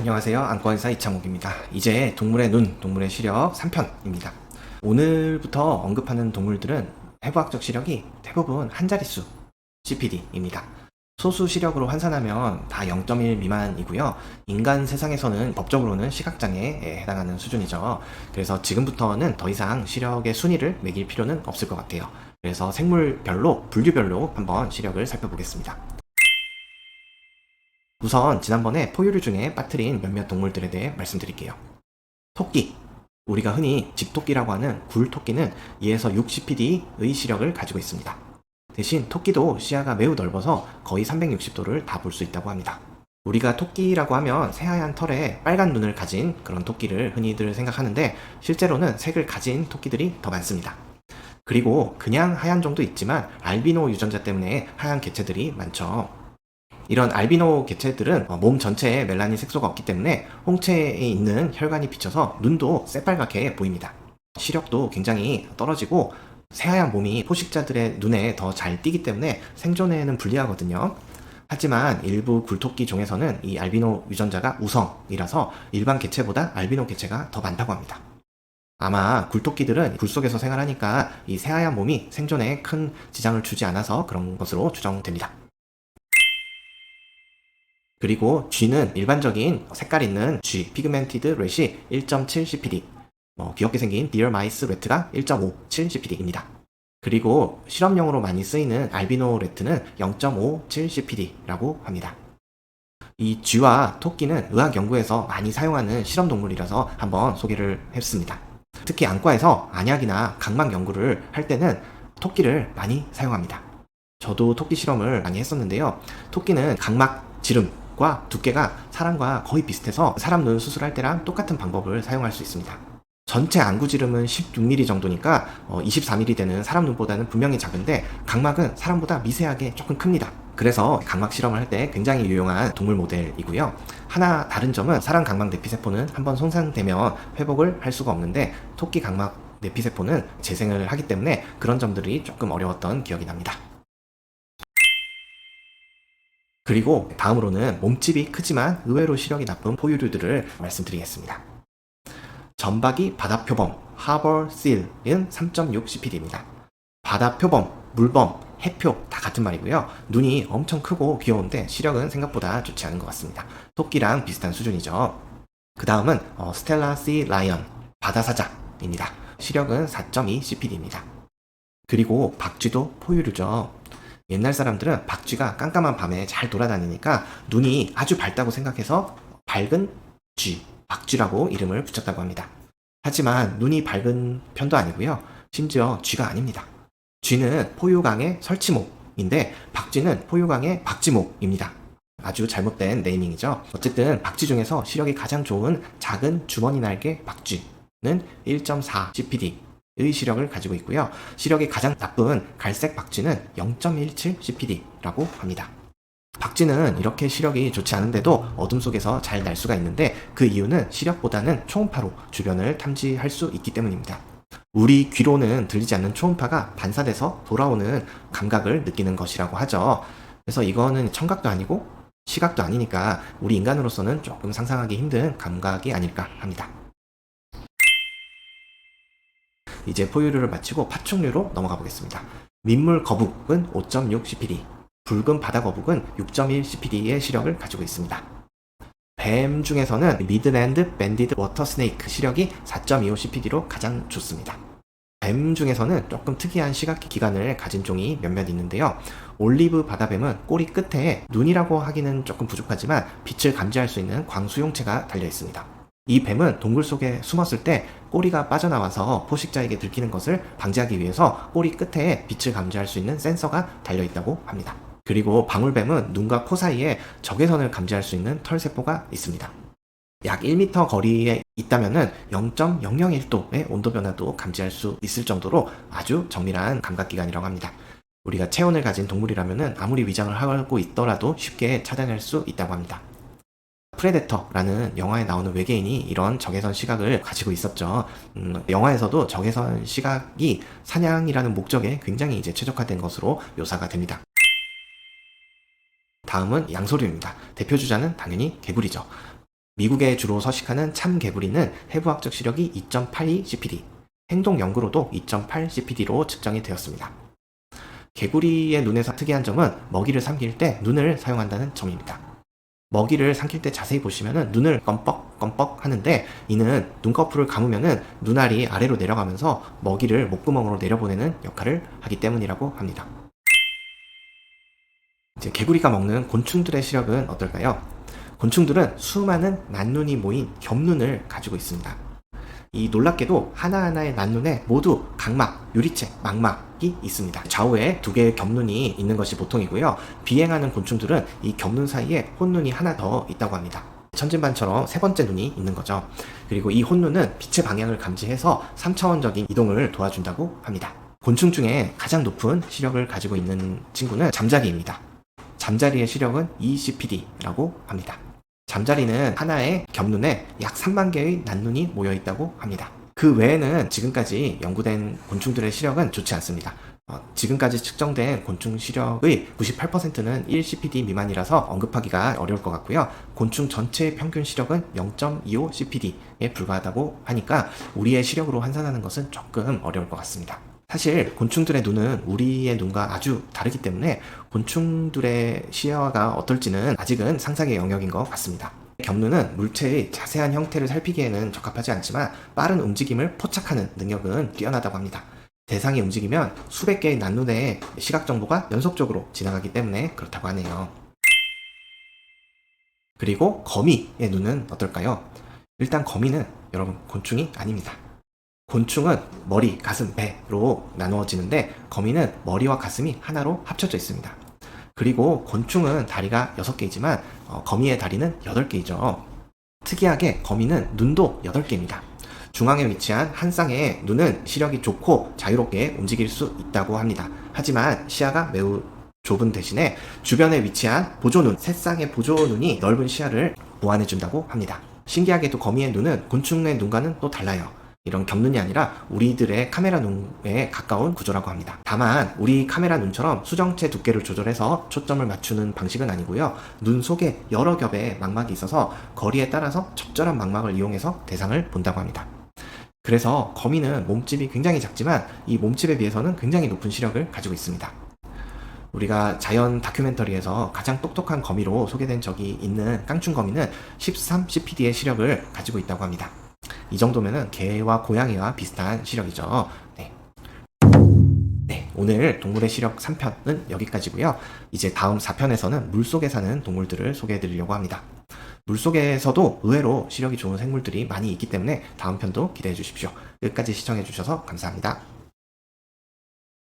안녕하세요. 안과의사 이창욱입니다. 이제 동물의 눈, 동물의 시력 3편입니다. 오늘부터 언급하는 동물들은 해부학적 시력이 대부분 한 자릿수 CPD입니다. 소수 시력으로 환산하면 다 0.1 미만이고요. 인간 세상에서는 법적으로는 시각장애에 해당하는 수준이죠. 그래서 지금부터는 더 이상 시력의 순위를 매길 필요는 없을 것 같아요. 그래서 생물별로, 분류별로 한번 시력을 살펴보겠습니다. 우선 지난번에 포유류 중에 빠뜨린 몇몇 동물들에 대해 말씀드릴게요. 토끼, 우리가 흔히 집토끼라고 하는 굴토끼는 2에서 6 CPD의 시력을 가지고 있습니다. 대신 토끼도 시야가 매우 넓어서 거의 360도를 다 볼 수 있다고 합니다. 우리가 토끼라고 하면 새하얀 털에 빨간 눈을 가진 그런 토끼를 흔히들 생각하는데 실제로는 색을 가진 토끼들이 더 많습니다. 그리고 그냥 하얀 종도 있지만 알비노 유전자 때문에 하얀 개체들이 많죠. 이런 알비노 개체들은 몸 전체에 멜라닌 색소가 없기 때문에 홍채에 있는 혈관이 비쳐서 눈도 새빨갛게 보입니다. 시력도 굉장히 떨어지고 새하얀 몸이 포식자들의 눈에 더 잘 띄기 때문에 생존에는 불리하거든요. 하지만 일부 굴토끼 종에서는 이 알비노 유전자가 우성이라서 일반 개체보다 알비노 개체가 더 많다고 합니다. 아마 굴토끼들은 굴 속에서 생활하니까 이 새하얀 몸이 생존에 큰 지장을 주지 않아서 그런 것으로 추정됩니다. 그리고 쥐는 일반적인 색깔 있는 쥐, 피그멘티드 렛이 1.7 CPD, 귀엽게 생긴 디어 마이스 레트가 1.57 CPD입니다. 그리고 실험용으로 많이 쓰이는 알비노 레트는 0.57 CPD라고 합니다. 이 쥐와 토끼는 의학 연구에서 많이 사용하는 실험동물이라서 한번 소개를 했습니다. 특히 안과에서 안약이나 각막 연구를 할 때는 토끼를 많이 사용합니다. 저도 토끼 실험을 많이 했었는데요. 토끼는 각막 지름과 두께가 사람과 거의 비슷해서 사람 눈 수술할 때랑 똑같은 방법을 사용할 수 있습니다. 전체 안구지름은 16mm 정도니까 24mm 되는 사람 눈보다는 분명히 작은데 각막은 사람보다 미세하게 조금 큽니다. 그래서 각막 실험을 할 때 굉장히 유용한 동물 모델이고요. 하나 다른 점은 사람 각막 내피세포는 한번 손상되면 회복을 할 수가 없는데 토끼 각막 내피세포는 재생을 하기 때문에 그런 점들이 조금 어려웠던 기억이 납니다. 그리고 다음으로는 몸집이 크지만 의외로 시력이 나쁜 포유류들을 말씀드리겠습니다. 점박이 바다표범, 하버실은 3.6 CPD입니다. 바다표범, 물범, 해표 다 같은 말이고요. 눈이 엄청 크고 귀여운데 시력은 생각보다 좋지 않은 것 같습니다. 토끼랑 비슷한 수준이죠. 그 다음은 스텔라 씨 라이언, 바다사자입니다. 시력은 4.2 CPD입니다. 그리고 박쥐도 포유류죠. 옛날 사람들은 박쥐가 깜깜한 밤에 잘 돌아다니니까 눈이 아주 밝다고 생각해서 밝은 쥐, 박쥐라고 이름을 붙였다고 합니다. 하지만 눈이 밝은 편도 아니고요. 심지어 쥐가 아닙니다. 쥐는 포유강의 설치목인데 박쥐는 포유강의 박쥐목입니다. 아주 잘못된 네이밍이죠. 어쨌든 박쥐 중에서 시력이 가장 좋은 작은 주머니 날개 박쥐는 1.4 CPD 의 시력을 가지고 있고요. 시력이 가장 나쁜 갈색 박쥐는 0.17 CPD라고 합니다. 박쥐는 이렇게 시력이 좋지 않은데도 어둠 속에서 잘 날 수가 있는데 그 이유는 시력보다는 초음파로 주변을 탐지할 수 있기 때문입니다. 우리 귀로는 들리지 않는 초음파가 반사돼서 돌아오는 감각을 느끼는 것이라고 하죠. 그래서 이거는 청각도 아니고 시각도 아니니까 우리 인간으로서는 조금 상상하기 힘든 감각이 아닐까 합니다. 이제 포유류를 마치고 파충류로 넘어가 보겠습니다. 민물 거북은 5.6 CPD, 붉은 바다 거북은 6.1 CPD의 시력을 가지고 있습니다. 뱀 중에서는 미드랜드 밴디드 워터 스네이크 시력이 4.25 CPD로 가장 좋습니다. 뱀 중에서는 조금 특이한 시각 기관을 가진 종이 몇몇 있는데요. 올리브 바다뱀은 꼬리 끝에 눈이라고 하기는 조금 부족하지만 빛을 감지할 수 있는 광수용체가 달려 있습니다. 이 뱀은 동굴 속에 숨었을 때 꼬리가 빠져나와서 포식자에게 들키는 것을 방지하기 위해서 꼬리 끝에 빛을 감지할 수 있는 센서가 달려있다고 합니다. 그리고 방울뱀은 눈과 코 사이에 적외선을 감지할 수 있는 털세포가 있습니다. 약 1m 거리에 있다면 0.001도의 온도 변화도 감지할 수 있을 정도로 아주 정밀한 감각기관이라고 합니다. 우리가 체온을 가진 동물이라면 아무리 위장을 하고 있더라도 쉽게 찾아낼 수 있다고 합니다. 프레데터라는 영화에 나오는 외계인이 이런 적외선 시각을 가지고 있었죠. 영화에서도 적외선 시각이 사냥이라는 목적에 굉장히 최적화된 것으로 묘사가 됩니다. 다음은 양서류입니다. 대표 주자는 당연히 개구리죠. 미국에 주로 서식하는 참개구리는 해부학적 시력이 2.82 CPD, 행동 연구로도 2.8 CPD로 측정이 되었습니다. 개구리의 눈에서 특이한 점은 먹이를 삼킬 때 눈을 사용한다는 점입니다. 먹이를 삼킬 때 자세히 보시면 눈을 껌뻑껌뻑 하는데, 이는 눈꺼풀을 감으면 눈알이 아래로 내려가면서 먹이를 목구멍으로 내려보내는 역할을 하기 때문이라고 합니다. 이제 개구리가 먹는 곤충들의 시력은 어떨까요? 곤충들은 수많은 난눈이 모인 겹눈을 가지고 있습니다. 이 놀랍게도 하나하나의 난눈에 모두 각막, 유리체, 망막이 있습니다. 좌우에 2개의 겹눈이 있는 것이 보통이고요. 비행하는 곤충들은 이 겹눈 사이에 혼눈이 하나 더 있다고 합니다. 천진반처럼 3번째 눈이 있는 거죠. 그리고 이 혼눈은 빛의 방향을 감지해서 3차원적인 이동을 도와준다고 합니다. 곤충 중에 가장 높은 시력을 가지고 있는 친구는 잠자리입니다. 잠자리의 시력은 2CPD라고 합니다. 잠자리는 하나의 겹눈에 약 3만 개의 난눈이 모여 있다고 합니다. 그 외에는 지금까지 연구된 곤충들의 시력은 좋지 않습니다. 지금까지 측정된 곤충 시력의 98%는 1CPD 미만이라서 언급하기가 어려울 것 같고요. 곤충 전체의 평균 시력은 0.25 CPD에 불과하다고 하니까 우리의 시력으로 환산하는 것은 조금 어려울 것 같습니다. 사실 곤충들의 눈은 우리의 눈과 아주 다르기 때문에 곤충들의 시야가 어떨지는 아직은 상상의 영역인 것 같습니다. 겹눈은 물체의 자세한 형태를 살피기에는 적합하지 않지만 빠른 움직임을 포착하는 능력은 뛰어나다고 합니다. 대상이 움직이면 수백 개의 난눈의 시각 정보가 연속적으로 지나가기 때문에 그렇다고 하네요. 그리고 거미의 눈은 어떨까요? 일단 거미는 여러분 곤충이 아닙니다. 곤충은 머리, 가슴, 배로 나누어지는데 거미는 머리와 가슴이 하나로 합쳐져 있습니다. 그리고 곤충은 다리가 6개이지만 거미의 다리는 8개이죠. 특이하게 거미는 눈도 8개입니다. 중앙에 위치한 한 쌍의 눈은 시력이 좋고 자유롭게 움직일 수 있다고 합니다. 하지만 시야가 매우 좁은 대신에 주변에 위치한 보조눈, 3쌍의 보조눈이 넓은 시야를 보완해준다고 합니다. 신기하게도 거미의 눈은 곤충의 눈과는 또 달라요. 이런 겹눈이 아니라 우리들의 카메라 눈에 가까운 구조라고 합니다. 다만 우리 카메라 눈처럼 수정체 두께를 조절해서 초점을 맞추는 방식은 아니고요. 눈 속에 여러 겹의 망막이 있어서 거리에 따라서 적절한 망막을 이용해서 대상을 본다고 합니다. 그래서 거미는 몸집이 굉장히 작지만 이 몸집에 비해서는 굉장히 높은 시력을 가지고 있습니다. 우리가 자연 다큐멘터리에서 가장 똑똑한 거미로 소개된 적이 있는 깡충거미는 13CPD의 시력을 가지고 있다고 합니다. 이 정도면은 개와 고양이와 비슷한 시력이죠. 네, 오늘 동물의 시력 3편은 여기까지고요. 이제 다음 4편에서는 물속에 사는 동물들을 소개해 드리려고 합니다. 물속에서도 의외로 시력이 좋은 생물들이 많이 있기 때문에 다음 편도 기대해 주십시오. 끝까지 시청해 주셔서 감사합니다.